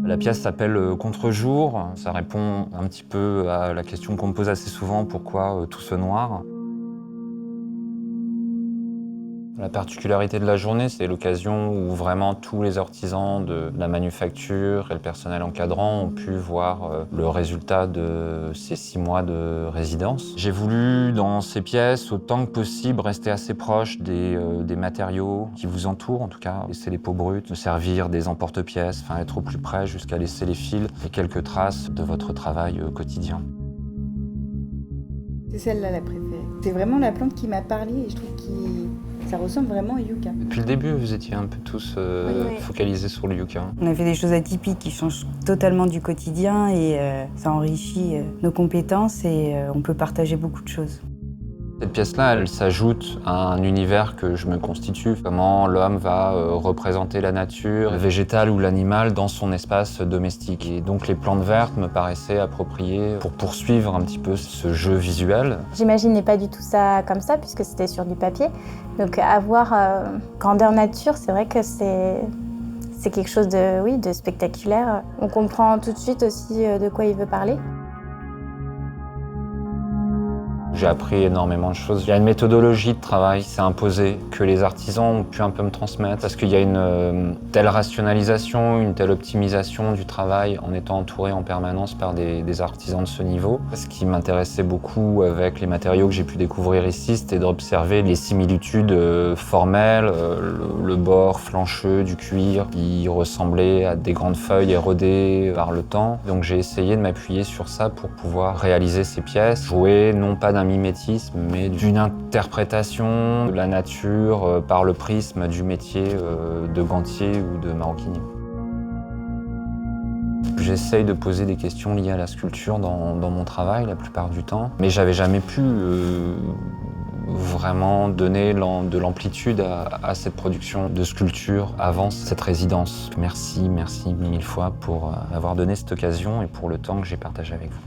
La pièce s'appelle Contre-jour. Ça répond un petit peu à la question qu'on me pose assez souvent, pourquoi tout ce noir? La particularité de la journée, c'est l'occasion où vraiment tous les artisans de la manufacture et le personnel encadrant ont pu voir le résultat de ces 6 mois de résidence. J'ai voulu, dans ces pièces, autant que possible, rester assez proche des matériaux qui vous entourent, en tout cas, laisser les peaux brutes, me servir des emporte-pièces, enfin être au plus près jusqu'à laisser les fils et quelques traces de votre travail quotidien. C'est celle-là la préférée. C'est vraiment la plante qui m'a parlé et je trouve que ça ressemble vraiment à yucca. Depuis le début, vous étiez un peu tous focalisés sur le yucca. On a fait des choses atypiques qui changent totalement du quotidien et ça enrichit nos compétences et on peut partager beaucoup de choses. Cette pièce-là, elle s'ajoute à un univers que je me constitue. Comment l'homme va représenter la nature, le végétal ou l'animal dans son espace domestique. Et donc les plantes vertes me paraissaient appropriées pour poursuivre un petit peu ce jeu visuel. J'imaginais pas du tout ça comme ça puisque c'était sur du papier. Donc avoir grandeur nature, c'est vrai que c'est quelque chose de spectaculaire. On comprend tout de suite aussi de quoi il veut parler. J'ai appris énormément de choses. Il y a une méthodologie de travail qui s'est imposée, que les artisans ont pu un peu me transmettre, parce qu'il y a une telle rationalisation, une telle optimisation du travail en étant entouré en permanence par des artisans de ce niveau. Ce qui m'intéressait beaucoup avec les matériaux que j'ai pu découvrir ici, c'était d'observer les similitudes formelles, le bord flancheux du cuir qui ressemblait à des grandes feuilles érodées par le temps. Donc j'ai essayé de m'appuyer sur ça pour pouvoir réaliser ces pièces, jouer non pas d'un mimétisme, mais d'une interprétation de la nature par le prisme du métier de gantier ou de maroquinier. J'essaye de poser des questions liées à la sculpture dans mon travail la plupart du temps, mais j'avais jamais pu vraiment donner de l'amplitude à cette production de sculpture avant cette résidence. Merci mille fois pour avoir donné cette occasion et pour le temps que j'ai partagé avec vous.